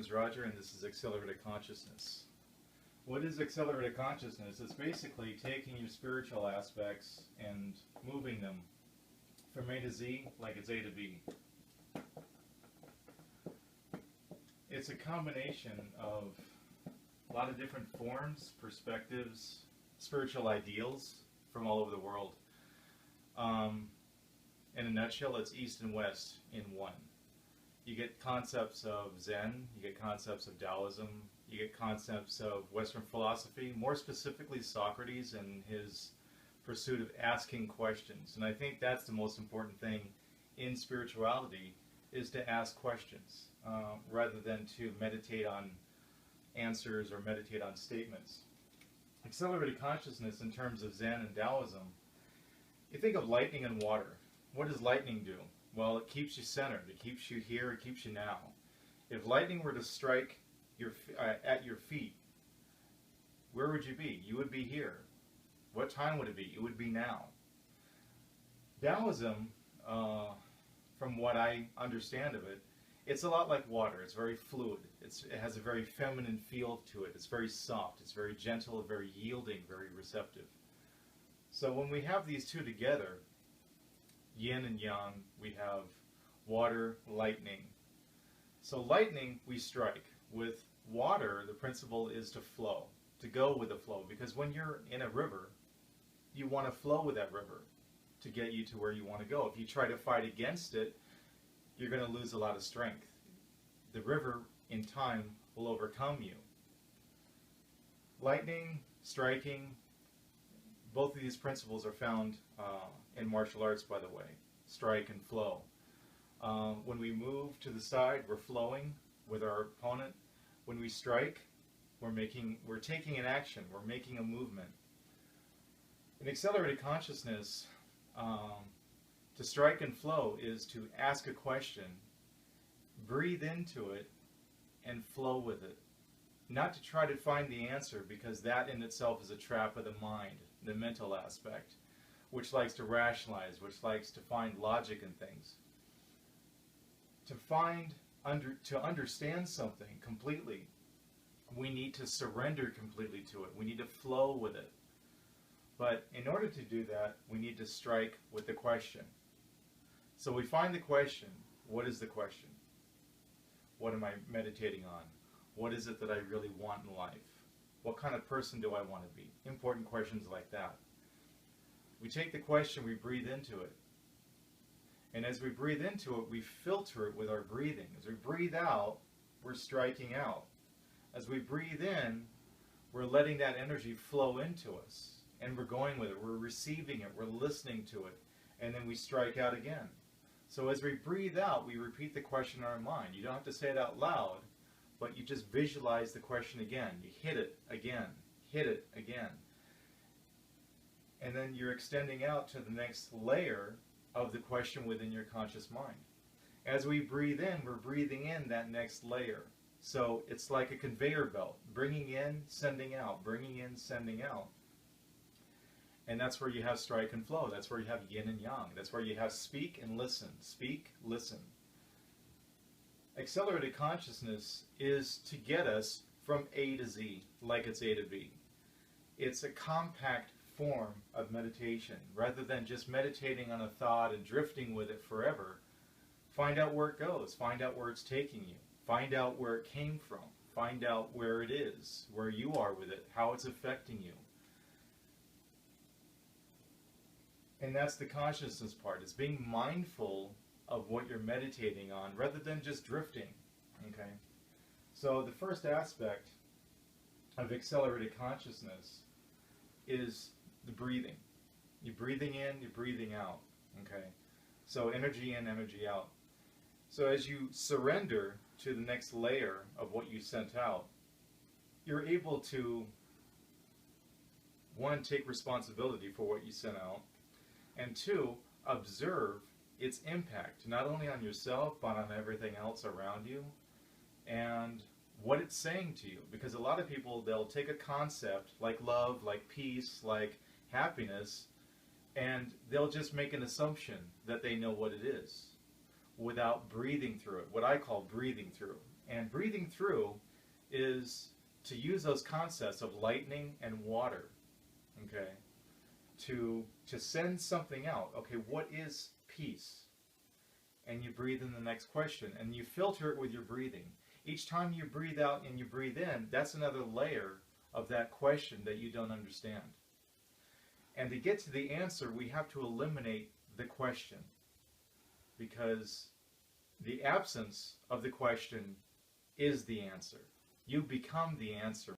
is Roger, and this is Accelerated Consciousness. What is Accelerated Consciousness? It's basically taking your spiritual aspects and moving them from A to Z like it's A to B. It's a combination of a lot of different forms, perspectives, spiritual ideals from all over the world. In a nutshell, it's East and West in one. You get concepts of Zen, you get concepts of Taoism, you get concepts of Western philosophy, more specifically Socrates and his pursuit of asking questions. And I think that's the most important thing in spirituality, is to ask questions rather than to meditate on answers or meditate on statements. Accelerated consciousness in terms of Zen and Taoism, you think of lightning and water. What does lightning do? Well, it keeps you centered. It keeps you here. It keeps you now. If lightning were to strike at your feet, where would you be? You would be here. What time would it be? It would be now. Taoism, from what I understand of it, it's a lot like water. It's very fluid. It has a very feminine feel to it. It's very soft. It's very gentle, very yielding, very receptive. So when we have these two together, yin and yang, we have water, lightning. So lightning, we strike. With water, the principle is to flow, to go with the flow. Because when you're in a river, you want to flow with that river to get you to where you want to go. If you try to fight against it, you're going to lose a lot of strength. The river, in time, will overcome you. Lightning, striking, both of these principles are found in martial arts, by the way. Strike and flow. When we move to the side, we're flowing with our opponent. When we strike, we're taking an action. We're making a movement. In accelerated consciousness, to strike and flow is to ask a question, breathe into it, and flow with it. Not to try to find the answer, because that in itself is a trap of the mind, the mental aspect, which likes to rationalize, which likes to find logic in things. To understand something completely, we need to surrender completely to it. We need to flow with it. But in order to do that, we need to strike with the question. So we find the question. What is the question? What am I meditating on? What is it that I really want in life? What kind of person do I want to be? Important questions like that. We take the question, we breathe into it. And as we breathe into it, we filter it with our breathing. As we breathe out, we're striking out. As we breathe in, we're letting that energy flow into us. And we're going with it. We're receiving it. We're listening to it. And then we strike out again. So as we breathe out, we repeat the question in our mind. You don't have to say it out loud, but you just visualize the question again. You hit it again. Hit it again. And then you're extending out to the next layer of the question within your conscious mind. As we breathe in, we're breathing in that next layer. So it's like a conveyor belt, bringing in, sending out, bringing in, sending out. And that's where you have strike and flow. That's where you have yin and yang. That's where you have speak and listen. Speak, listen. Accelerated consciousness is to get us from A to Z, like it's A to B. It's a compact form of meditation. Rather than just meditating on a thought and drifting with it forever, find out where it goes. Find out where it's taking you. Find out where it came from. Find out where it is, where you are with it, how it's affecting you. And that's the consciousness part. It's being mindful of what you're meditating on rather than just drifting. Okay? So the first aspect of accelerated consciousness is the breathing. You're breathing in, you're breathing out. Okay? So energy in, energy out. So as you surrender to the next layer of what you sent out, you're able to, one, take responsibility for what you sent out, and two, observe its impact, not only on yourself, but on everything else around you, and what it's saying to you. Because a lot of people, they'll take a concept like love, like peace, like happiness, and they'll just make an assumption that they know what it is without breathing through it, what I call breathing through. And breathing through is to use those concepts of lightning and water, okay, to send something out. Okay, what is peace? And you breathe in the next question, and you filter it with your breathing. Each time you breathe out and you breathe in, that's another layer of that question that you don't understand. And to get to the answer, we have to eliminate the question, because the absence of the question is the answer. You become the answer